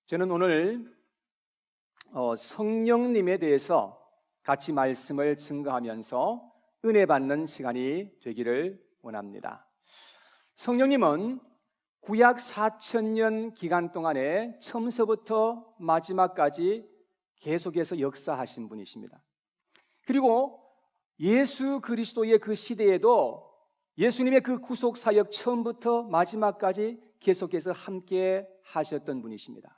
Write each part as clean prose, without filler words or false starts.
저는 오늘 성령님에 대해서 같이 말씀을 증거하면서 은혜 받는 시간이 되기를 원합니다. 성령님은 구약 4000년 기간 동안에 처음서부터 마지막까지 계속해서 역사하신 분이십니다. 그리고 예수 그리스도의 그 시대에도 예수님의 그 구속 사역 처음부터 마지막까지 계속해서 함께 하셨던 분이십니다.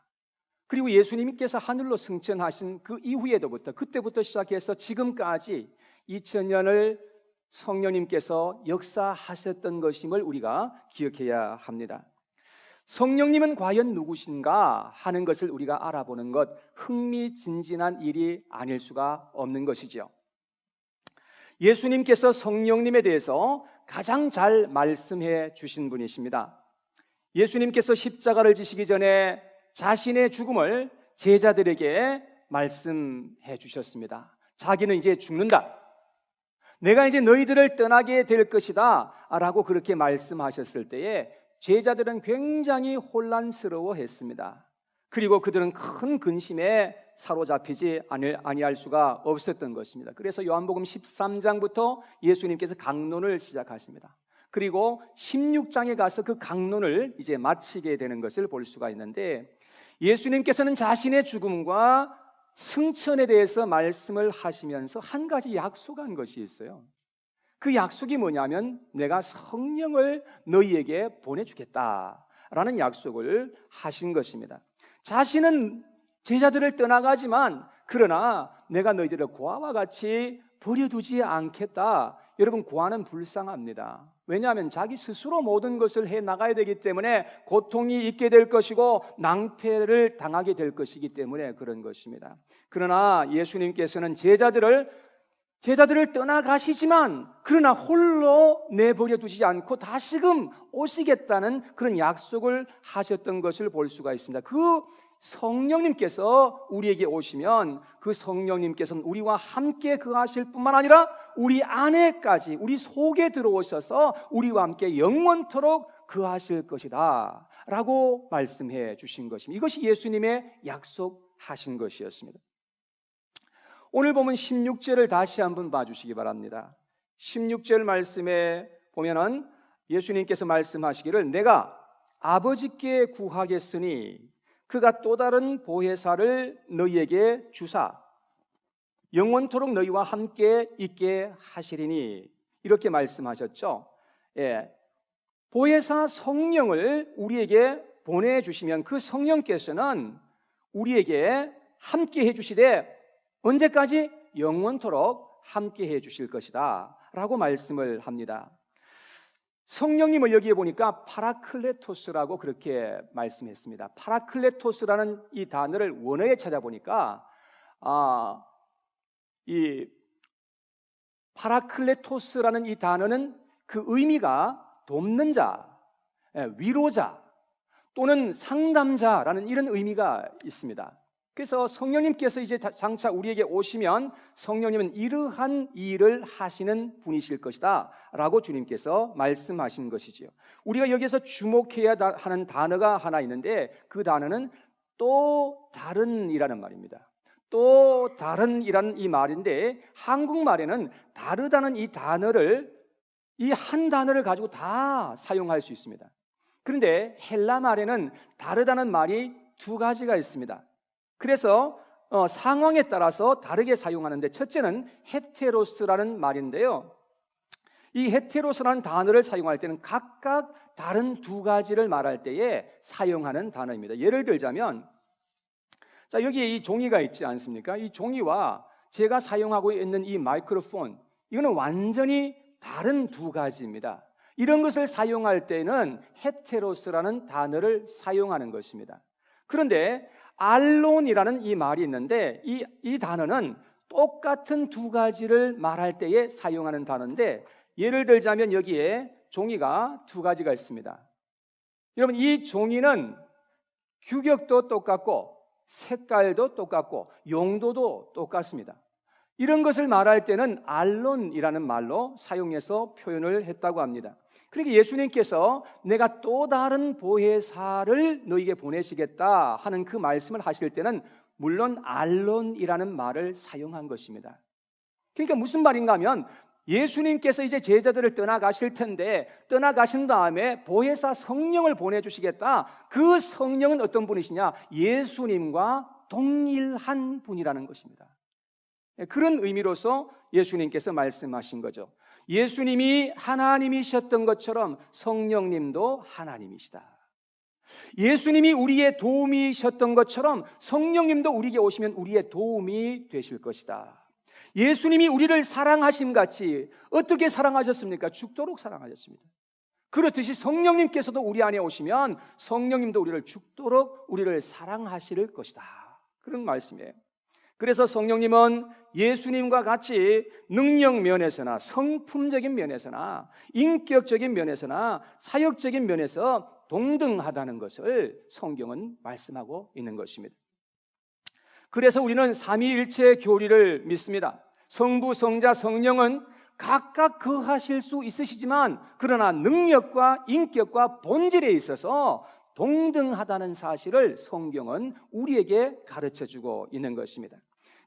그리고 예수님께서 하늘로 승천하신 그 이후에도부터 그때부터 시작해서 지금까지 2000년을 성령님께서 역사하셨던 것임을 우리가 기억해야 합니다. 성령님은 과연 누구신가 하는 것을 우리가 알아보는 것, 흥미진진한 일이 아닐 수가 없는 것이죠. 예수님께서 성령님에 대해서 가장 잘 말씀해 주신 분이십니다. 예수님께서 십자가를 지시기 전에 자신의 죽음을 제자들에게 말씀해 주셨습니다. 자기는 이제 죽는다. 내가 이제 너희들을 떠나게 될 것이다 라고 그렇게 말씀하셨을 때에 제자들은 굉장히 혼란스러워 했습니다. 그리고 그들은 큰 근심에 사로잡히지 아니할 수가 없었던 것입니다. 그래서 요한복음 13장부터 예수님께서 강론을 시작하십니다. 그리고 16장에 가서 그 강론을 이제 마치게 되는 것을 볼 수가 있는데, 예수님께서는 자신의 죽음과 승천에 대해서 말씀을 하시면서 한 가지 약속한 것이 있어요. 그 약속이 뭐냐면 내가 성령을 너희에게 보내주겠다라는 약속을 하신 것입니다. 자신은 제자들을 떠나가지만 그러나 내가 너희들을 고아와 같이 버려두지 않겠다. 여러분, 고아는 불쌍합니다. 왜냐하면 자기 스스로 모든 것을 해나가야 되기 때문에 고통이 있게 될 것이고 낭패를 당하게 될 것이기 때문에 그런 것입니다. 그러나 예수님께서는 제자들을 떠나가시지만 그러나 홀로 내버려 두지 않고 다시금 오시겠다는 그런 약속을 하셨던 것을 볼 수가 있습니다. 그 성령님께서 우리에게 오시면 그 성령님께서는 우리와 함께 거하실 뿐만 아니라 우리 안에까지, 우리 속에 들어오셔서 우리와 함께 영원토록 거하실 것이다 라고 말씀해 주신 것입니다. 이것이 예수님의 약속하신 것이었습니다. 오늘 보면 16절을 다시 한번 봐주시기 바랍니다. 16절 말씀에 보면은 예수님께서 말씀하시기를 내가 아버지께 구하겠으니 그가 또 다른 보혜사를 너희에게 주사 영원토록 너희와 함께 있게 하시리니, 이렇게 말씀하셨죠. 보혜사 성령을 우리에게 보내주시면 그 성령께서는 우리에게 함께 해주시되 언제까지? 영원토록 함께 해주실 것이다 라고 말씀을 합니다. 성령님을 여기에 보니까 파라클레토스라고 그렇게 말씀했습니다. 파라클레토스라는 이 단어를 원어에 찾아보니까 이 파라클레토스라는 이 단어는 그 의미가 돕는 자, 위로자 또는 상담자라는 이런 의미가 있습니다. 그래서 성령님께서 이제 장차 우리에게 오시면 성령님은 이러한 일을 하시는 분이실 것이다 라고 주님께서 말씀하신 것이지요. 우리가 여기서 주목해야 하는 단어가 하나 있는데 그 단어는 또 다른이라는 말입니다. 또 다른이라는 이 말인데 한국말에는 다르다는 이 단어를, 이 한 단어를 가지고 다 사용할 수 있습니다. 그런데 헬라 말에는 다르다는 말이 두 가지가 있습니다. 그래서 상황에 따라서 다르게 사용하는데, 첫째는 헤테로스라는 말인데요, 이 헤테로스라는 단어를 사용할 때는 각각 다른 두 가지를 말할 때에 사용하는 단어입니다. 예를 들자면, 자, 여기에 이 종이가 있지 않습니까? 이 종이와 제가 사용하고 있는 이 마이크로폰, 이거는 완전히 다른 두 가지입니다. 이런 것을 사용할 때는 헤테로스라는 단어를 사용하는 것입니다. 그런데 알론이라는 이 말이 있는데 이 단어는 똑같은 두 가지를 말할 때에 사용하는 단어인데, 예를 들자면 여기에 종이가 두 가지가 있습니다. 여러분, 이 종이는 규격도 똑같고 색깔도 똑같고 용도도 똑같습니다. 이런 것을 말할 때는 알론이라는 말로 사용해서 표현을 했다고 합니다. 그러니까 예수님께서 내가 또 다른 보혜사를 너에게 보내시겠다 하는 그 말씀을 하실 때는 물론 알론이라는 말을 사용한 것입니다. 그러니까 무슨 말인가 하면 예수님께서 이제 제자들을 떠나가실 텐데 떠나가신 다음에 보혜사 성령을 보내주시겠다. 그 성령은 어떤 분이시냐? 예수님과 동일한 분이라는 것입니다. 그런 의미로서 예수님께서 말씀하신 거죠. 예수님이 하나님이셨던 것처럼 성령님도 하나님이시다. 예수님이 우리의 도움이셨던 것처럼 성령님도 우리에게 오시면 우리의 도움이 되실 것이다. 예수님이 우리를 사랑하심 같이 어떻게 사랑하셨습니까? 죽도록 사랑하셨습니다. 그렇듯이 성령님께서도 우리 안에 오시면 성령님도 우리를 죽도록 우리를 사랑하실 것이다. 그런 말씀이에요. 그래서 성령님은 예수님과 같이 능력 면에서나 성품적인 면에서나 인격적인 면에서나 사역적인 면에서 동등하다는 것을 성경은 말씀하고 있는 것입니다. 그래서 우리는 삼위일체 교리를 믿습니다. 성부, 성자, 성령은 각각 거하실 수 있으시지만 그러나 능력과 인격과 본질에 있어서 동등하다는 사실을 성경은 우리에게 가르쳐주고 있는 것입니다.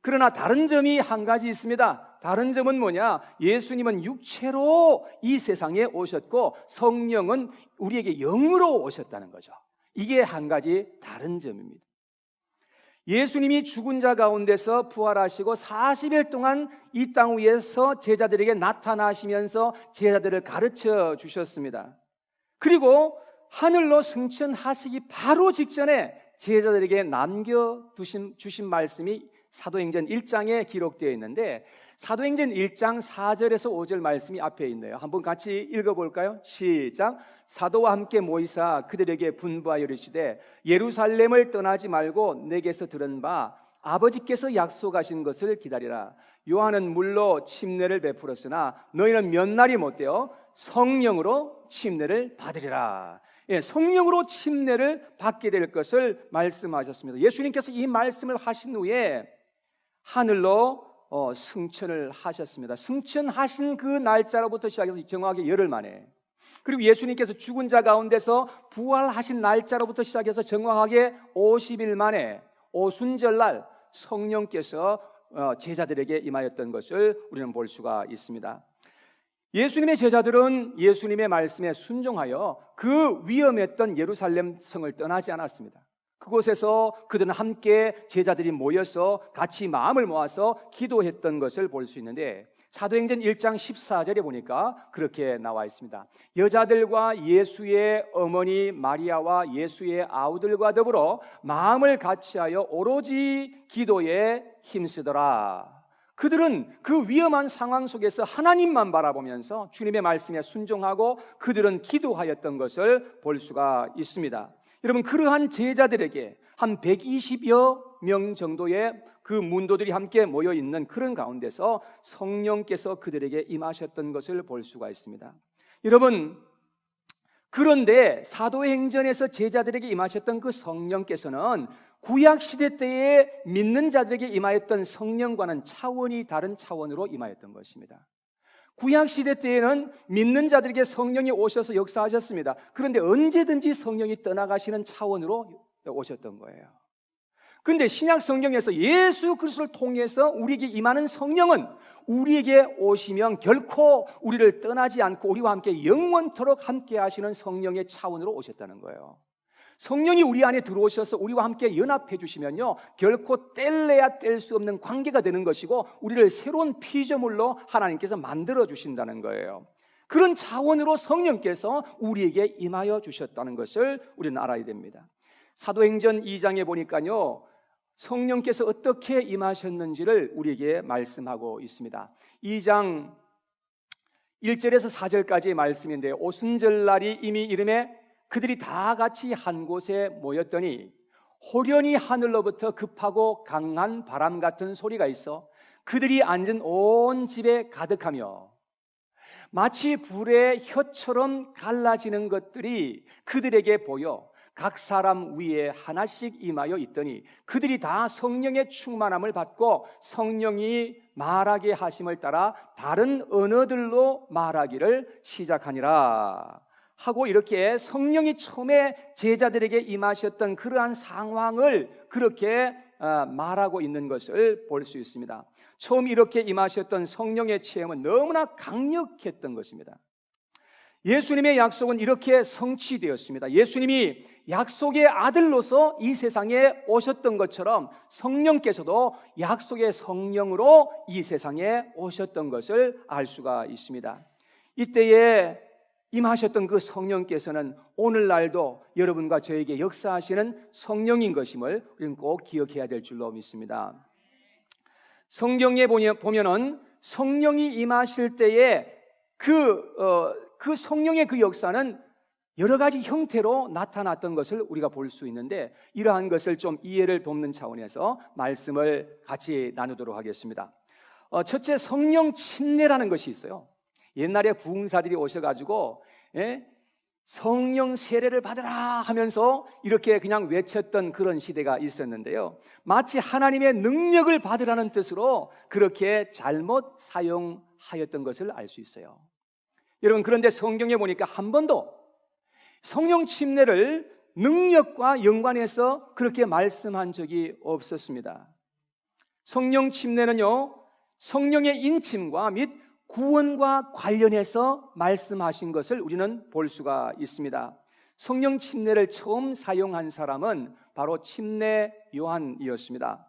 그러나 다른 점이 한 가지 있습니다. 다른 점은 뭐냐? 예수님은 육체로 이 세상에 오셨고 성령은 우리에게 영으로 오셨다는 거죠. 이게 한 가지 다른 점입니다. 예수님이 죽은 자 가운데서 부활하시고 40일 동안 이 땅 위에서 제자들에게 나타나시면서 제자들을 가르쳐 주셨습니다. 그리고 하늘로 승천하시기 바로 직전에 제자들에게 남겨주신 말씀이 사도행전 1장에 기록되어 있는데 사도행전 1장 4절에서 5절 말씀이 앞에 있네요. 한번 같이 읽어볼까요? 시작. 사도와 함께 모이사 그들에게 분부하여 이르시되 예루살렘을 떠나지 말고 내게서 들은 바 아버지께서 약속하신 것을 기다리라. 요한은 물로 침례를 베풀었으나 너희는 몇 날이 못되어 성령으로 침례를 받으리라. 성령으로 침례를 받게 될 것을 말씀하셨습니다. 예수님께서 이 말씀을 하신 후에 하늘로 승천을 하셨습니다. 승천하신 그 날짜로부터 시작해서 정확하게 열흘 만에, 그리고 예수님께서 죽은 자 가운데서 부활하신 날짜로부터 시작해서 정확하게 50일 만에 오순절날 성령께서 제자들에게 임하였던 것을 우리는 볼 수가 있습니다. 예수님의 제자들은 예수님의 말씀에 순종하여 그 위험했던 예루살렘 성을 떠나지 않았습니다. 그곳에서 그들은 함께 제자들이 모여서 같이 마음을 모아서 기도했던 것을 볼 수 있는데 사도행전 1장 14절에 보니까 그렇게 나와 있습니다. 여자들과 예수의 어머니 마리아와 예수의 아우들과 더불어 마음을 같이하여 오로지 기도에 힘쓰더라. 그들은 그 위험한 상황 속에서 하나님만 바라보면서 주님의 말씀에 순종하고 그들은 기도하였던 것을 볼 수가 있습니다. 여러분, 그러한 제자들에게 한 120여 명 정도의 그 문도들이 함께 모여 있는 그런 가운데서 성령께서 그들에게 임하셨던 것을 볼 수가 있습니다. 여러분, 그런데 사도행전에서 제자들에게 임하셨던 그 성령께서는 구약시대 때에 믿는 자들에게 임하였던 성령과는 차원이 다른 차원으로 임하였던 것입니다. 구약시대 때에는 믿는 자들에게 성령이 오셔서 역사하셨습니다. 그런데 언제든지 성령이 떠나가시는 차원으로 오셨던 거예요. 그런데 신약 성경에서 예수 그리스도를 통해서 우리에게 임하는 성령은 우리에게 오시면 결코 우리를 떠나지 않고 우리와 함께 영원토록 함께 하시는 성령의 차원으로 오셨다는 거예요. 성령이 우리 안에 들어오셔서 우리와 함께 연합해 주시면요, 결코 뗄래야 뗄 수 없는 관계가 되는 것이고 우리를 새로운 피조물로 하나님께서 만들어 주신다는 거예요. 그런 차원으로 성령께서 우리에게 임하여 주셨다는 것을 우리는 알아야 됩니다. 사도행전 2장에 보니까요, 성령께서 어떻게 임하셨는지를 우리에게 말씀하고 있습니다. 2장 1절에서 4절까지의 말씀인데 오순절날이 이미 이름에 그들이 다 같이 한 곳에 모였더니 호련히 하늘로부터 급하고 강한 바람 같은 소리가 있어 그들이 앉은 온 집에 가득하며 마치 불의 혀처럼 갈라지는 것들이 그들에게 보여 각 사람 위에 하나씩 임하여 있더니 그들이 다 성령의 충만함을 받고 성령이 말하게 하심을 따라 다른 언어들로 말하기를 시작하니라 하고, 이렇게 성령이 처음에 제자들에게 임하셨던 그러한 상황을 그렇게 말하고 있는 것을 볼 수 있습니다. 처음 이렇게 임하셨던 성령의 체험은 너무나 강력했던 것입니다. 예수님의 약속은 이렇게 성취되었습니다. 예수님이 약속의 아들로서 이 세상에 오셨던 것처럼 성령께서도 약속의 성령으로 이 세상에 오셨던 것을 알 수가 있습니다. 이때에 임하셨던 그 성령께서는 오늘날도 여러분과 저에게 역사하시는 성령인 것임을 우리는 꼭 기억해야 될 줄로 믿습니다. 성경에 보면은 성령이 임하실 때에 그 성령의 그 역사는 여러 가지 형태로 나타났던 것을 우리가 볼 수 있는데, 이러한 것을 좀 이해를 돕는 차원에서 말씀을 같이 나누도록 하겠습니다. 첫째, 성령 침례라는 것이 있어요. 옛날에 부흥사들이 오셔가지고 성령 세례를 받으라 하면서 이렇게 그냥 외쳤던 그런 시대가 있었는데요, 마치 하나님의 능력을 받으라는 뜻으로 그렇게 잘못 사용하였던 것을 알 수 있어요. 여러분, 그런데 성경에 보니까 한 번도 성령 침례를 능력과 연관해서 그렇게 말씀한 적이 없었습니다. 성령 침례는요, 성령의 인침과 및 구원과 관련해서 말씀하신 것을 우리는 볼 수가 있습니다. 성령 침례를 처음 사용한 사람은 바로 침례 요한이었습니다.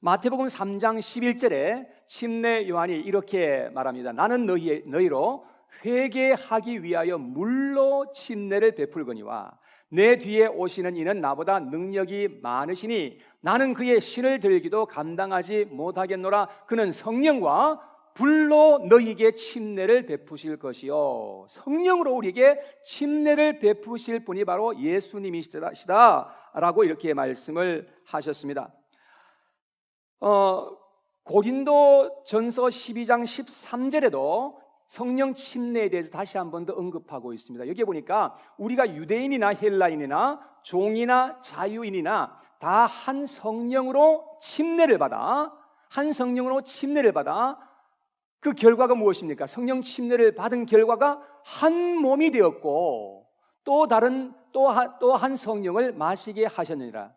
마태복음 3장 11절에 침례 요한이 이렇게 말합니다. 나는 너희로 회개하기 위하여 물로 침례를 베풀거니와 내 뒤에 오시는 이는 나보다 능력이 많으시니 나는 그의 신을 들기도 감당하지 못하겠노라. 그는 성령과 불로 너희에게 침례를 베푸실 것이요. 성령으로 우리에게 침례를 베푸실 분이 바로 예수님이시다라고 이렇게 말씀을 하셨습니다. 고린도 전서 12장 13절에도 성령 침례에 대해서 다시 한 번 더 언급하고 있습니다. 여기 보니까 우리가 유대인이나 헬라인이나 종이나 자유인이나 다 한 성령으로 침례를 받아 그 결과가 무엇입니까? 성령 침례를 받은 결과가 한 몸이 되었고 또 한 성령을 마시게 하셨느니라.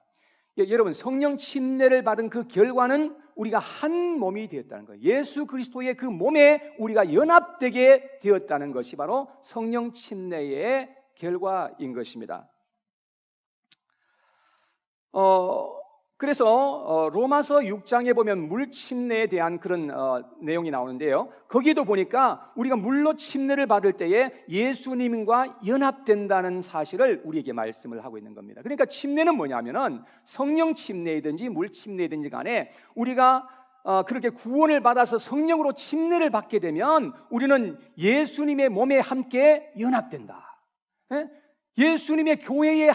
여러분, 성령 침례를 받은 그 결과는 우리가 한 몸이 되었다는 거예요. 예수 그리스도의 그 몸에 우리가 연합되게 되었다는 것이 바로 성령 침례의 결과인 것입니다. 그래서 로마서 6장에 보면 물 침례에 대한 그런 내용이 나오는데요, 거기도 보니까 우리가 물로 침례를 받을 때에 예수님과 연합된다는 사실을 우리에게 말씀을 하고 있는 겁니다. 그러니까 침례는 뭐냐면은 성령 침례이든지 물 침례이든지 간에 우리가 그렇게 구원을 받아서 성령으로 침례를 받게 되면 우리는 예수님의 몸에 함께 연합된다. 예수님의 교회에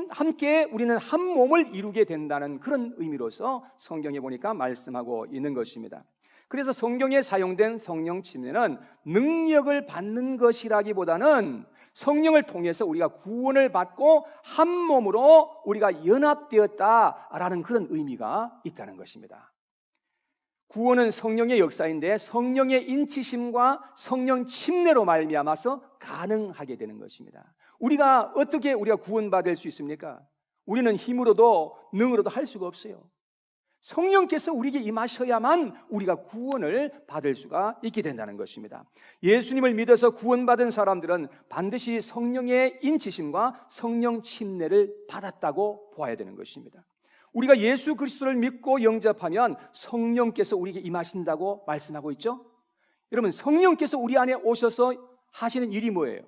함께 우리는 한 몸을 이루게 된다는 그런 의미로서 성경에 보니까 말씀하고 있는 것입니다. 그래서 성경에 사용된 성령 침례는 능력을 받는 것이라기보다는 성령을 통해서 우리가 구원을 받고 한 몸으로 우리가 연합되었다라는 그런 의미가 있다는 것입니다. 구원은 성령의 역사인데 성령의 인치심과 성령 침례로 말미암아서 가능하게 되는 것입니다. 어떻게 우리가 구원받을 수 있습니까? 우리는 힘으로도 능으로도 할 수가 없어요. 성령께서 우리에게 임하셔야만 우리가 구원을 받을 수가 있게 된다는 것입니다. 예수님을 믿어서 구원받은 사람들은 반드시 성령의 인치심과 성령 침례를 받았다고 보아야 되는 것입니다. 우리가 예수 그리스도를 믿고 영접하면 성령께서 우리에게 임하신다고 말씀하고 있죠. 여러분, 성령께서 우리 안에 오셔서 하시는 일이 뭐예요?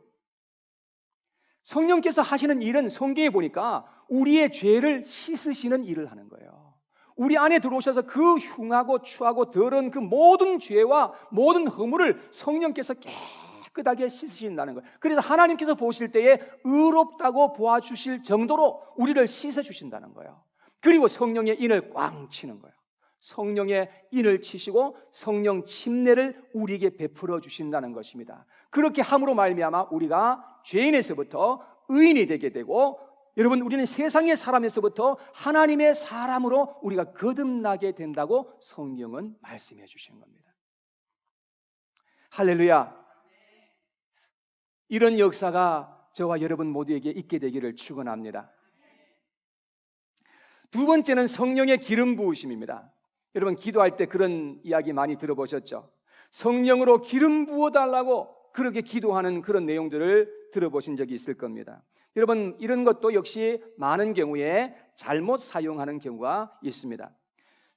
성령께서 하시는 일은 성경에 보니까 우리의 죄를 씻으시는 일을 하는 거예요. 우리 안에 들어오셔서 그 흉하고 추하고 더러운 그 모든 죄와 모든 허물을 성령께서 깨끗하게 씻으신다는 거예요. 그래서 하나님께서 보실 때에 의롭다고 보아주실 정도로 우리를 씻어주신다는 거예요. 그리고 성령의 인을 꽝 치는 거예요. 성령의 인을 치시고 성령 침례를 우리에게 베풀어 주신다는 것입니다. 그렇게 함으로 말미암아 우리가 죄인에서부터 의인이 되게 되고 여러분, 우리는 세상의 사람에서부터 하나님의 사람으로 우리가 거듭나게 된다고 성경은 말씀해 주시는 겁니다. 할렐루야. 이런 역사가 저와 여러분 모두에게 있게 되기를 축원합니다. 두 번째는 성령의 기름 부으심입니다. 여러분, 기도할 때 그런 이야기 많이 들어보셨죠? 성령으로 기름 부어달라고 그렇게 기도하는 그런 내용들을 들어보신 적이 있을 겁니다. 여러분, 이런 것도 역시 많은 경우에 잘못 사용하는 경우가 있습니다.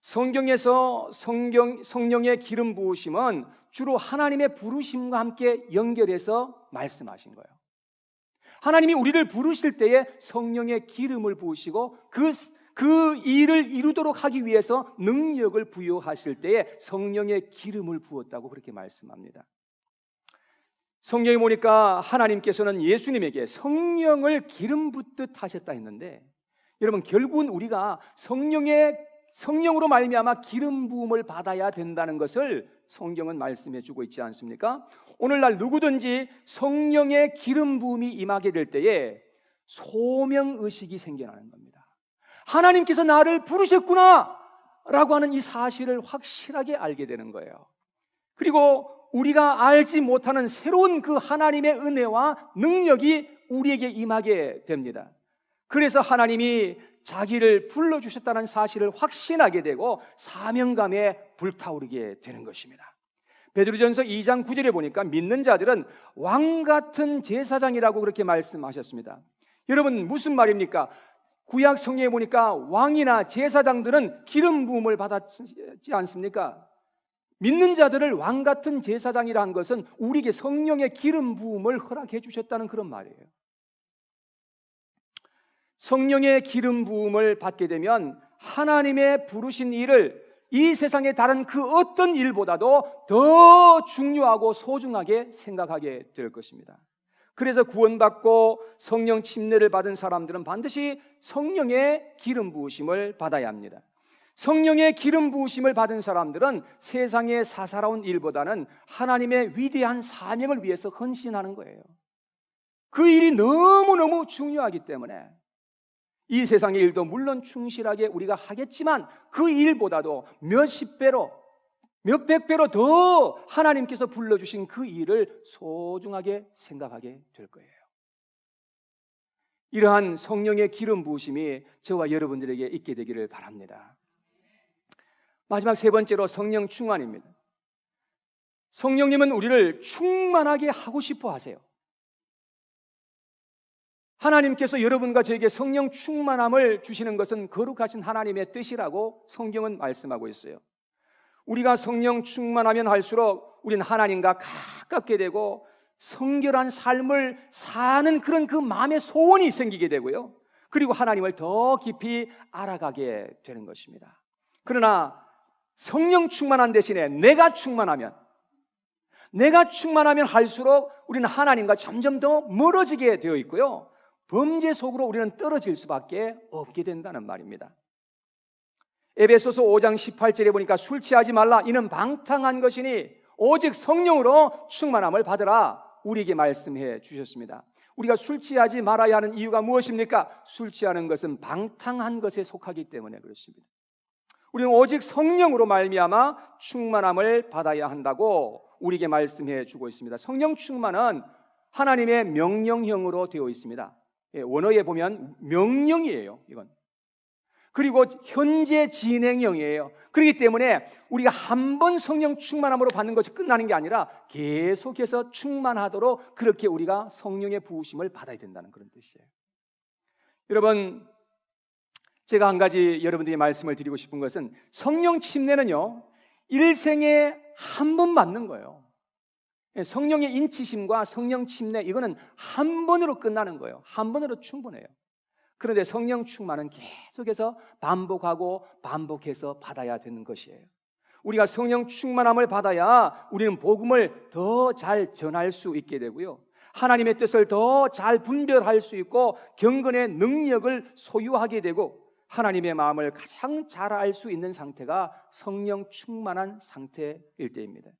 성경에서 성령의 기름 부으심은 주로 하나님의 부르심과 함께 연결해서 말씀하신 거예요. 하나님이 우리를 부르실 때에 성령의 기름을 부으시고 그 일을 이루도록 하기 위해서 능력을 부여하실 때에 성령의 기름을 부었다고 그렇게 말씀합니다. 성경에 보니까 하나님께서는 예수님에게 성령을 기름 붓듯 하셨다 했는데, 여러분, 결국은 우리가 성령으로 말미암아 기름 부음을 받아야 된다는 것을 성경은 말씀해 주고 있지 않습니까? 오늘날 누구든지 성령의 기름 부음이 임하게 될 때에 소명의식이 생겨나는 겁니다. 하나님께서 나를 부르셨구나 라고 하는 이 사실을 확실하게 알게 되는 거예요. 그리고 우리가 알지 못하는 새로운 그 하나님의 은혜와 능력이 우리에게 임하게 됩니다. 그래서 하나님이 자기를 불러주셨다는 사실을 확신하게 되고 사명감에 불타오르게 되는 것입니다. 베드로전서 2장 9절에 보니까 믿는 자들은 왕같은 제사장이라고 그렇게 말씀하셨습니다. 여러분, 무슨 말입니까? 구약 성경에 보니까 왕이나 제사장들은 기름 부음을 받았지 않습니까? 믿는 자들을 왕같은 제사장이라 한 것은 우리에게 성령의 기름 부음을 허락해 주셨다는 그런 말이에요. 성령의 기름 부음을 받게 되면 하나님의 부르신 일을 이 세상의 다른 그 어떤 일보다도 더 중요하고 소중하게 생각하게 될 것입니다. 그래서 구원받고 성령 침례를 받은 사람들은 반드시 성령의 기름 부으심을 받아야 합니다. 성령의 기름 부으심을 받은 사람들은 세상의 사사로운 일보다는 하나님의 위대한 사명을 위해서 헌신하는 거예요. 그 일이 너무너무 중요하기 때문에 이 세상의 일도 물론 충실하게 우리가 하겠지만 그 일보다도 몇십 배로 몇백 배로 더 하나님께서 불러주신 그 일을 소중하게 생각하게 될 거예요. 이러한 성령의 기름 부으심이 저와 여러분들에게 있게 되기를 바랍니다. 마지막 세 번째로 성령 충만입니다. 성령님은 우리를 충만하게 하고 싶어 하세요. 하나님께서 여러분과 저에게 성령 충만함을 주시는 것은 거룩하신 하나님의 뜻이라고 성경은 말씀하고 있어요. 우리가 성령 충만하면 할수록 우리는 하나님과 가깝게 되고 성결한 삶을 사는 그런 그 마음의 소원이 생기게 되고요, 그리고 하나님을 더 깊이 알아가게 되는 것입니다. 그러나 성령 충만한 대신에 내가 충만하면 할수록 우리는 하나님과 점점 더 멀어지게 되어 있고요, 범죄 속으로 우리는 떨어질 수밖에 없게 된다는 말입니다. 에베소서 5장 18절에 보니까 술 취하지 말라, 이는 방탕한 것이니 오직 성령으로 충만함을 받으라, 우리에게 말씀해 주셨습니다. 우리가 술 취하지 말아야 하는 이유가 무엇입니까? 술 취하는 것은 방탕한 것에 속하기 때문에 그렇습니다. 우리는 오직 성령으로 말미암아 충만함을 받아야 한다고 우리에게 말씀해 주고 있습니다. 성령 충만은 하나님의 명령형으로 되어 있습니다. 원어에 보면 명령이에요, 이건. 그리고 현재 진행형이에요. 그렇기 때문에 우리가 한 번 성령 충만함으로 받는 것이 끝나는 게 아니라 계속해서 충만하도록 그렇게 우리가 성령의 부으심을 받아야 된다는 그런 뜻이에요. 여러분, 제가 한 가지 여러분들에게 말씀을 드리고 싶은 것은 성령 침례는요, 일생에 한 번 받는 거예요. 성령의 인치심과 성령 침례, 이거는 한 번으로 끝나는 거예요. 한 번으로 충분해요. 그런데 성령 충만은 계속해서 반복하고 반복해서 받아야 되는 것이에요. 우리가 성령 충만함을 받아야 우리는 복음을 더 잘 전할 수 있게 되고요, 하나님의 뜻을 더 잘 분별할 수 있고 경건의 능력을 소유하게 되고 하나님의 마음을 가장 잘 알 수 있는 상태가 성령 충만한 상태일 때입니다.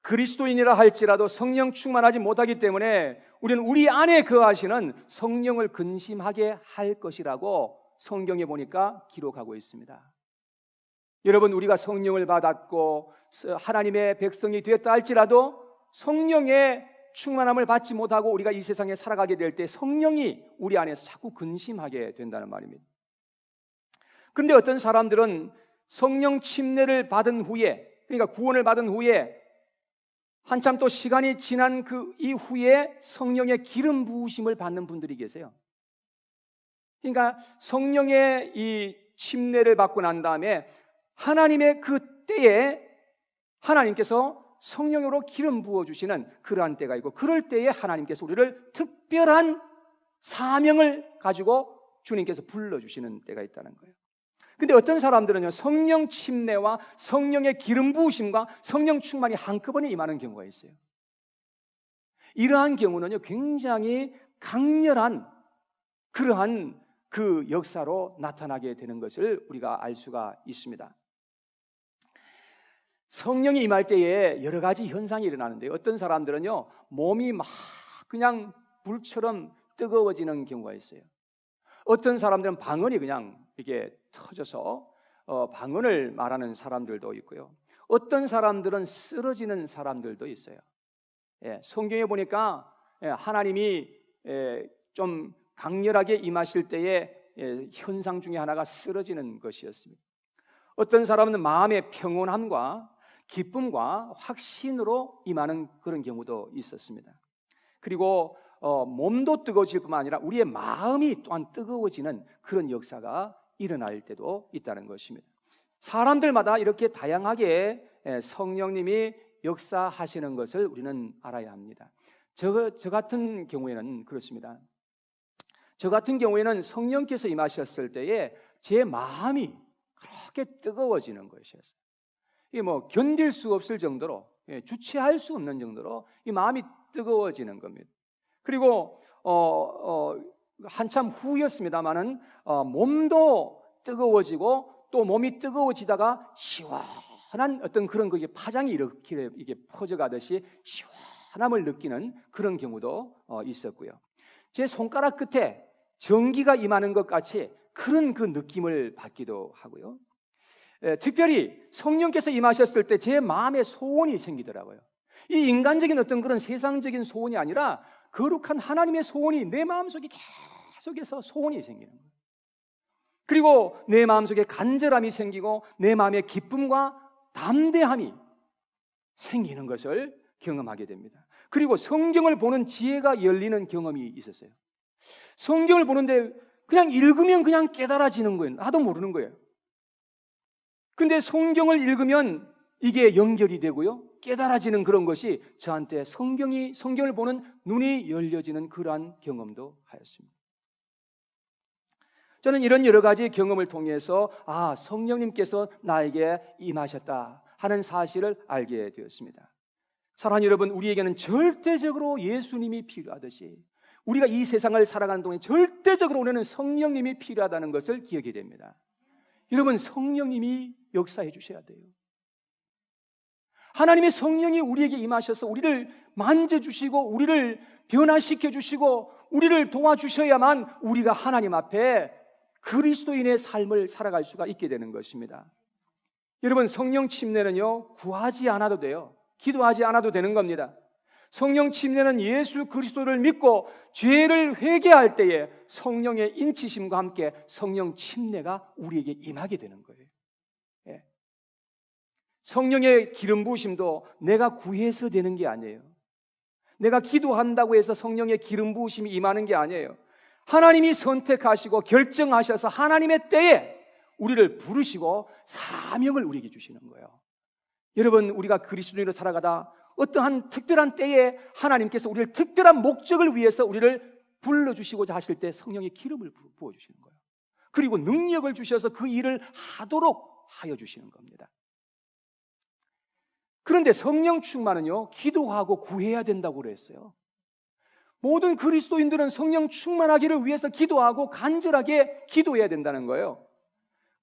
그리스도인이라 할지라도 성령 충만하지 못하기 때문에 우리는 우리 안에 거하시는 성령을 근심하게 할 것이라고 성경에 보니까 기록하고 있습니다. 여러분, 우리가 성령을 받았고 하나님의 백성이 되었다 할지라도 성령의 충만함을 받지 못하고 우리가 이 세상에 살아가게 될 때 성령이 우리 안에서 자꾸 근심하게 된다는 말입니다. 그런데 어떤 사람들은 성령 침례를 받은 후에, 그러니까 구원을 받은 후에 한참 또 시간이 지난 그 이후에 성령의 기름 부으심을 받는 분들이 계세요. 그러니까 성령의 이 침례를 받고 난 다음에 하나님의 그 때에 하나님께서 성령으로 기름 부어주시는 그러한 때가 있고, 그럴 때에 하나님께서 우리를 특별한 사명을 가지고 주님께서 불러주시는 때가 있다는 거예요. 근데 어떤 사람들은요, 성령 침례와 성령의 기름 부으심과 성령 충만이 한꺼번에 임하는 경우가 있어요. 이러한 경우는요, 굉장히 강렬한 그러한 그 역사로 나타나게 되는 것을 우리가 알 수가 있습니다. 성령이 임할 때에 여러 가지 현상이 일어나는데요, 어떤 사람들은요, 몸이 막 그냥 불처럼 뜨거워지는 경우가 있어요. 어떤 사람들은 방언이 그냥 이게 터져서 방언을 말하는 사람들도 있고요. 어떤 사람들은 쓰러지는 사람들도 있어요. 성경에 보니까 하나님이 좀 강렬하게 임하실 때의 현상 중에 하나가 쓰러지는 것이었습니다. 어떤 사람은 마음의 평온함과 기쁨과 확신으로 임하는 그런 경우도 있었습니다. 그리고 몸도 뜨거워질 뿐만 아니라 우리의 마음이 또한 뜨거워지는 그런 역사가 일어날 때도 있다는 것입니다. 사람들마다 이렇게 다양하게 성령님이 역사하시는 것을 우리는 알아야 합니다. 저 같은 경우에는 그렇습니다. 저 같은 경우에는 성령께서 임하셨을 때에 제 마음이 그렇게 뜨거워지는 것이었어요. 이게 뭐 견딜 수 없을 정도로, 주체할 수 없는 정도로 이 마음이 뜨거워지는 겁니다. 그리고 한참 후였습니다마는 몸도 뜨거워지고 또 몸이 뜨거워지다가 시원한 어떤 그런 그게 파장이 이렇게 퍼져가듯이 시원함을 느끼는 그런 경우도 있었고요. 제 손가락 끝에 전기가 임하는 것 같이 그런 그 느낌을 받기도 하고요. 특별히 성령께서 임하셨을 때 제 마음에 소원이 생기더라고요. 이 인간적인 어떤 그런 세상적인 소원이 아니라 거룩한 하나님의 소원이 내 마음속에 계속해서 소원이 생기는 거예요. 그리고 내 마음속에 간절함이 생기고 내 마음에 기쁨과 담대함이 생기는 것을 경험하게 됩니다. 그리고 성경을 보는 지혜가 열리는 경험이 있었어요. 성경을 보는데 그냥 읽으면 그냥 깨달아지는 거예요. 나도 모르는 거예요. 근데 성경을 읽으면 이게 연결이 되고요, 깨달아지는 그런 것이 저한테 성경을 보는 눈이 열려지는 그러한 경험도 하였습니다. 저는 이런 여러 가지 경험을 통해서 성령님께서 나에게 임하셨다 하는 사실을 알게 되었습니다. 사랑하는 여러분, 우리에게는 절대적으로 예수님이 필요하듯이 우리가 이 세상을 살아가는 동안에 절대적으로 우리는 성령님이 필요하다는 것을 기억해야 됩니다. 여러분, 성령님이 역사해 주셔야 돼요. 하나님의 성령이 우리에게 임하셔서 우리를 만져주시고 우리를 변화시켜 주시고 우리를 도와주셔야만 우리가 하나님 앞에 그리스도인의 삶을 살아갈 수가 있게 되는 것입니다. 여러분, 성령 침례는요, 구하지 않아도 돼요. 기도하지 않아도 되는 겁니다. 성령 침례는 예수 그리스도를 믿고 죄를 회개할 때에 성령의 인치심과 함께 성령 침례가 우리에게 임하게 되는 거예요. 성령의 기름 부으심도 내가 구해서 되는 게 아니에요. 내가 기도한다고 해서 성령의 기름 부으심이 임하는 게 아니에요. 하나님이 선택하시고 결정하셔서 하나님의 때에 우리를 부르시고 사명을 우리에게 주시는 거예요. 여러분, 우리가 그리스도인으로 살아가다 어떠한 특별한 때에 하나님께서 우리를 특별한 목적을 위해서 우리를 불러주시고자 하실 때 성령의 기름을 부어주시는 거예요. 그리고 능력을 주셔서 그 일을 하도록 하여 주시는 겁니다. 그런데 성령 충만은요, 기도하고 구해야 된다고 그랬어요. 모든 그리스도인들은 성령 충만하기를 위해서 기도하고 간절하게 기도해야 된다는 거예요.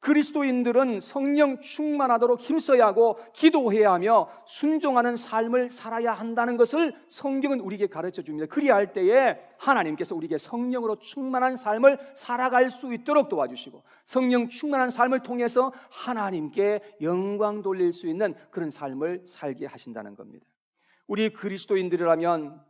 그리스도인들은 성령 충만하도록 힘써야 하고 기도해야 하며 순종하는 삶을 살아야 한다는 것을 성경은 우리에게 가르쳐 줍니다. 그리할 때에 하나님께서 우리에게 성령으로 충만한 삶을 살아갈 수 있도록 도와주시고 성령 충만한 삶을 통해서 하나님께 영광 돌릴 수 있는 그런 삶을 살게 하신다는 겁니다. 우리 그리스도인들이라면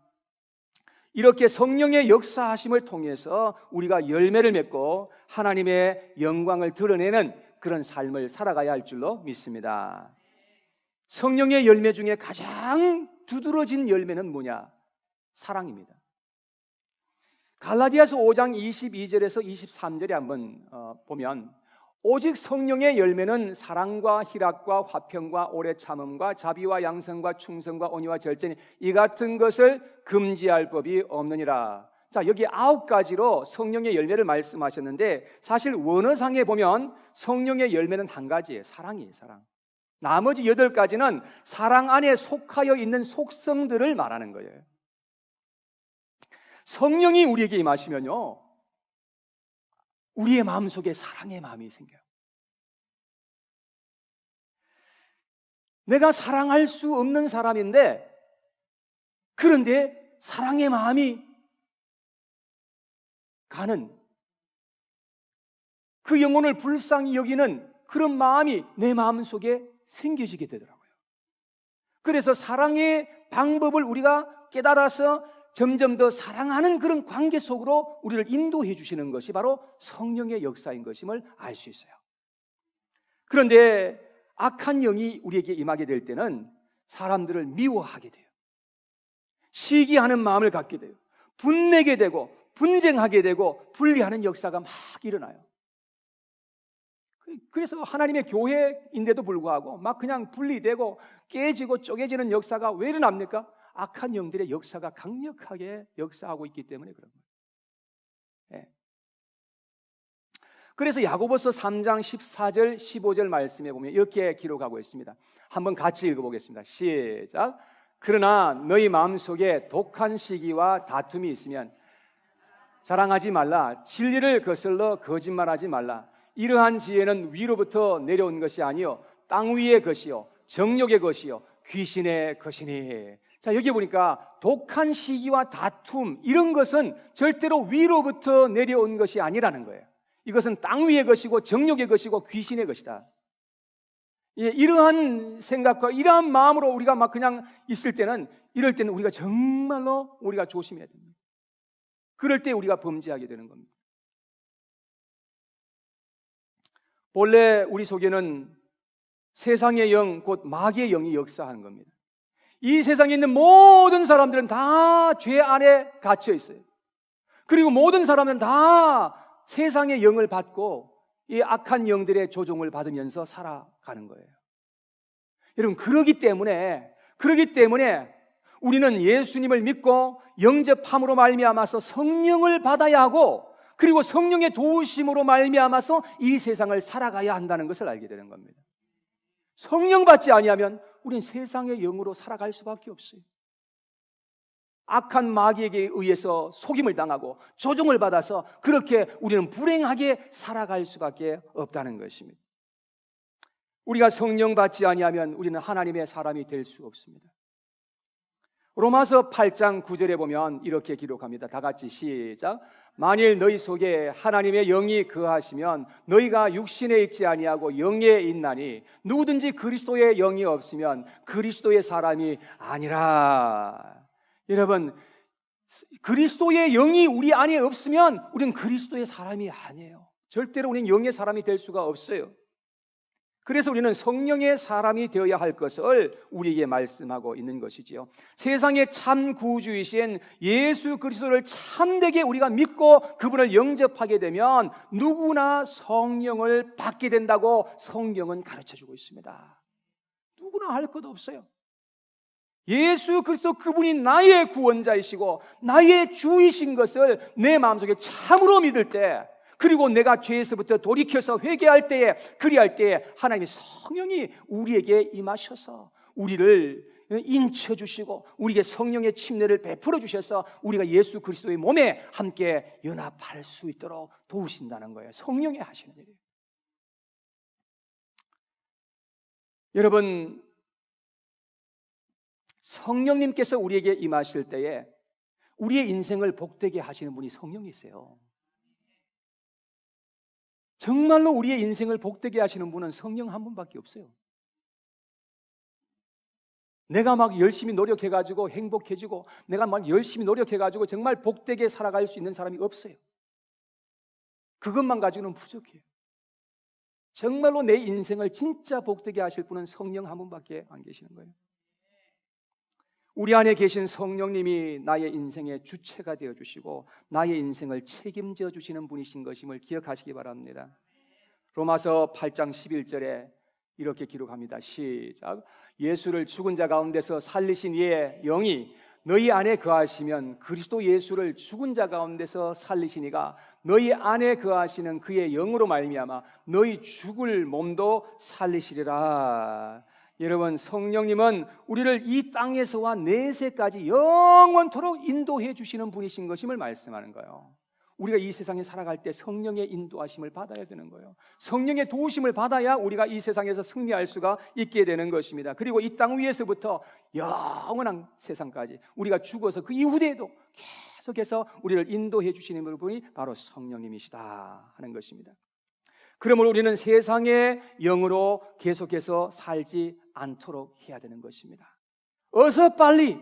이렇게 성령의 역사하심을 통해서 우리가 열매를 맺고 하나님의 영광을 드러내는 그런 삶을 살아가야 할 줄로 믿습니다. 성령의 열매 중에 가장 두드러진 열매는 뭐냐? 사랑입니다. 갈라디아서 5장 22절에서 23절에 한번 보면 오직 성령의 열매는 사랑과 희락과 화평과 오래 참음과 자비와 양성과 충성과 온유와 절제니 이 같은 것을 금지할 법이 없느니라. 자, 여기 9가지로 성령의 열매를 말씀하셨는데 사실 원어상에 보면 성령의 열매는 한 가지예요. 사랑이에요. 사랑. 나머지 8가지는 사랑 안에 속하여 있는 속성들을 말하는 거예요. 성령이 우리에게 임하시면요, 우리의 마음속에 사랑의 마음이 생겨요. 내가 사랑할 수 없는 사람인데 그런데 사랑의 마음이 가는, 그 영혼을 불쌍히 여기는 그런 마음이 내 마음속에 생겨지게 되더라고요. 그래서 사랑의 방법을 우리가 깨달아서 점점 더 사랑하는 그런 관계 속으로 우리를 인도해 주시는 것이 바로 성령의 역사인 것임을 알 수 있어요. 그런데 악한 영이 우리에게 임하게 될 때는 사람들을 미워하게 돼요. 시기하는 마음을 갖게 돼요. 분내게 되고 분쟁하게 되고 분리하는 역사가 막 일어나요. 그래서 하나님의 교회인데도 불구하고 막 그냥 분리되고 깨지고 쪼개지는 역사가 왜 일어납니까? 악한 영들의 역사가 강력하게 역사하고 있기 때문에 그런 거예요. 네. 그래서 야고보서 3장 14절 15절 말씀에 보면 이렇게 기록하고 있습니다. 한번 같이 읽어보겠습니다. 시작. 그러나 너희 마음속에 독한 시기와 다툼이 있으면 자랑하지 말라. 진리를 거슬러 거짓말하지 말라. 이러한 지혜는 위로부터 내려온 것이 아니요 땅 위의 것이요 정욕의 것이요 귀신의 것이니. 자, 여기 보니까 독한 시기와 다툼 이런 것은 절대로 위로부터 내려온 것이 아니라는 거예요. 이것은 땅 위의 것이고 정욕의 것이고 귀신의 것이다. 이러한 생각과 이러한 마음으로 우리가 막 그냥 있을 때는, 이럴 때는 우리가 정말로 우리가 조심해야 됩니다. 그럴 때 우리가 범죄하게 되는 겁니다. 본래 우리 속에는 세상의 영, 곧 마귀의 영이 역사하는 겁니다. 이 세상에 있는 모든 사람들은 다 죄 안에 갇혀 있어요. 그리고 모든 사람은 다 세상의 영을 받고 이 악한 영들의 조종을 받으면서 살아가는 거예요. 여러분, 그러기 때문에 우리는 예수님을 믿고 영접함으로 말미암아서 성령을 받아야 하고, 그리고 성령의 도우심으로 말미암아서 이 세상을 살아가야 한다는 것을 알게 되는 겁니다. 성령 받지 아니하면 우린 세상의 영으로 살아갈 수밖에 없어요. 악한 마귀에게 의해서 속임을 당하고 조종을 받아서 그렇게 우리는 불행하게 살아갈 수밖에 없다는 것입니다. 우리가 성령 받지 아니하면 우리는 하나님의 사람이 될 수 없습니다. 로마서 8장 9절에 보면 이렇게 기록합니다. 다 같이 시작. 만일 너희 속에 하나님의 영이 거하시면 너희가 육신에 있지 아니하고 영에 있나니 누구든지 그리스도의 영이 없으면 그리스도의 사람이 아니라. 여러분, 그리스도의 영이 우리 안에 없으면 우리는 그리스도의 사람이 아니에요. 절대로 우리는 영의 사람이 될 수가 없어요. 그래서 우리는 성령의 사람이 되어야 할 것을 우리에게 말씀하고 있는 것이지요. 세상의 참 구주이신 예수 그리스도를 참되게 우리가 믿고 그분을 영접하게 되면 누구나 성령을 받게 된다고 성경은 가르쳐주고 있습니다. 누구나 할 것 없어요. 예수 그리스도 그분이 나의 구원자이시고 나의 주이신 것을 내 마음속에 참으로 믿을 때, 그리고 내가 죄에서부터 돌이켜서 회개할 때에, 그리할 때에 하나님의 성령이 우리에게 임하셔서 우리를 인쳐주시고 우리에게 성령의 침례를 베풀어 주셔서 우리가 예수 그리스도의 몸에 함께 연합할 수 있도록 도우신다는 거예요. 성령이 하시는 일이에요. 여러분, 성령님께서 우리에게 임하실 때에 우리의 인생을 복되게 하시는 분이 성령이세요. 정말로 우리의 인생을 복되게 하시는 분은 성령 한 분밖에 없어요. 내가 막 열심히 노력해가지고 행복해지고, 내가 막 열심히 노력해가지고 정말 복되게 살아갈 수 있는 사람이 없어요. 그것만 가지고는 부족해요. 정말로 내 인생을 진짜 복되게 하실 분은 성령 한 분밖에 안 계시는 거예요. 우리 안에 계신 성령님이 나의 인생의 주체가 되어주시고 나의 인생을 책임져 주시는 분이신 것임을 기억하시기 바랍니다. 로마서 8장 11절에 이렇게 기록합니다. 시작. 예수를 죽은 자 가운데서 살리신 이의 영이 너희 안에 거하시면 그리스도 예수를 죽은 자 가운데서 살리신 이가 너희 안에 거하시는 그의 영으로 말미암아 너희 죽을 몸도 살리시리라. 여러분, 성령님은 우리를 이 땅에서와 내세까지 영원토록 인도해 주시는 분이신 것임을 말씀하는 거예요. 우리가 이 세상에 살아갈 때 성령의 인도하심을 받아야 되는 거예요. 성령의 도우심을 받아야 우리가 이 세상에서 승리할 수가 있게 되는 것입니다. 그리고 이 땅 위에서부터 영원한 세상까지 우리가 죽어서 그 이후에도 계속해서 우리를 인도해 주시는 분이 바로 성령님이시다 하는 것입니다. 그러므로 우리는 세상의 영으로 계속해서 살지 않도록 해야 되는 것입니다. 어서 빨리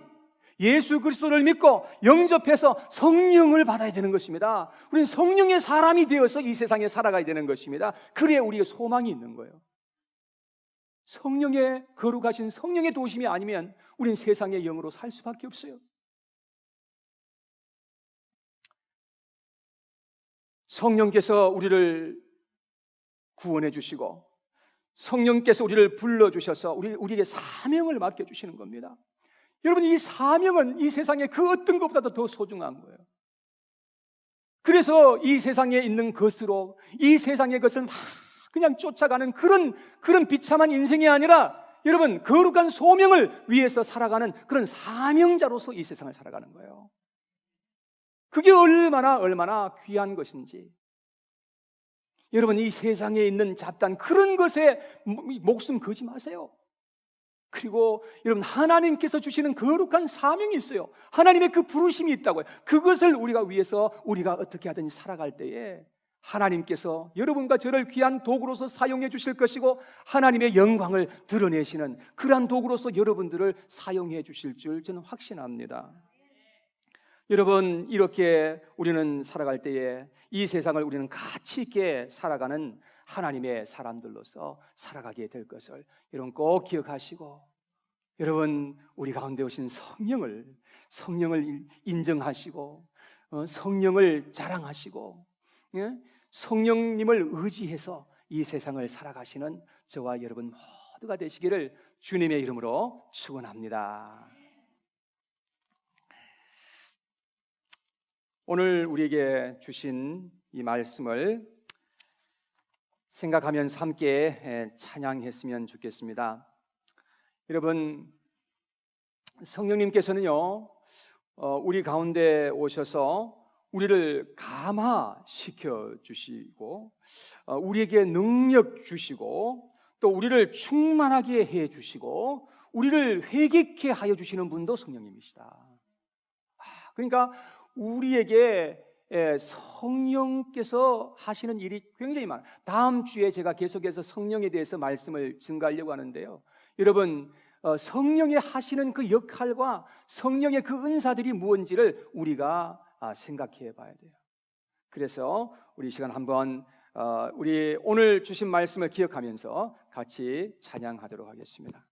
예수 그리스도를 믿고 영접해서 성령을 받아야 되는 것입니다. 우리는 성령의 사람이 되어서 이 세상에 살아가야 되는 것입니다. 그래야 우리의 소망이 있는 거예요. 성령의 거룩하신 성령의 도우심이 아니면 우리는 세상의 영으로 살 수밖에 없어요. 성령께서 우리를 구원해 주시고 성령께서 우리를 불러주셔서 우리에게 사명을 맡겨주시는 겁니다. 여러분, 이 사명은 이 세상의 그 어떤 것보다도 더 소중한 거예요. 그래서 이 세상에 있는 것으로 이 세상의 것을 막 그냥 쫓아가는 그런 비참한 인생이 아니라 여러분, 거룩한 소명을 위해서 살아가는 그런 사명자로서 이 세상을 살아가는 거예요. 그게 얼마나 귀한 것인지. 여러분, 이 세상에 있는 잡다한 그런 것에 목숨 걸지 마세요. 그리고 여러분, 하나님께서 주시는 거룩한 사명이 있어요. 하나님의 그 부르심이 있다고요. 그것을 우리가 위해서 우리가 어떻게 하든지 살아갈 때에 하나님께서 여러분과 저를 귀한 도구로서 사용해 주실 것이고 하나님의 영광을 드러내시는 그러한 도구로서 여러분들을 사용해 주실 줄 저는 확신합니다. 여러분, 이렇게 우리는 살아갈 때에 이 세상을 우리는 가치 있게 살아가는 하나님의 사람들로서 살아가게 될 것을 여러분 꼭 기억하시고, 여러분, 우리 가운데 오신 성령을 인정하시고 성령을 자랑하시고 성령님을 의지해서 이 세상을 살아가시는 저와 여러분 모두가 되시기를 주님의 이름으로 축원합니다. 오늘 우리에게 주신 이 말씀을 생각하면서 함께 찬양했으면 좋겠습니다. 여러분, 성령님께서는요, 우리 가운데 오셔서 우리를 감화시켜 주시고 우리에게 능력 주시고 또 우리를 충만하게 해 주시고 우리를 회개케 하여 주시는 분도 성령님이시다. 그러니까 우리에게 성령께서 하시는 일이 굉장히 많아요. 다음 주에 제가 계속해서 성령에 대해서 말씀을 증가하려고 하는데요, 여러분, 성령이 하시는 그 역할과 성령의 그 은사들이 무엇인지를 우리가 생각해 봐야 돼요. 그래서 우리 시간 한번 우리 오늘 주신 말씀을 기억하면서 같이 찬양하도록 하겠습니다.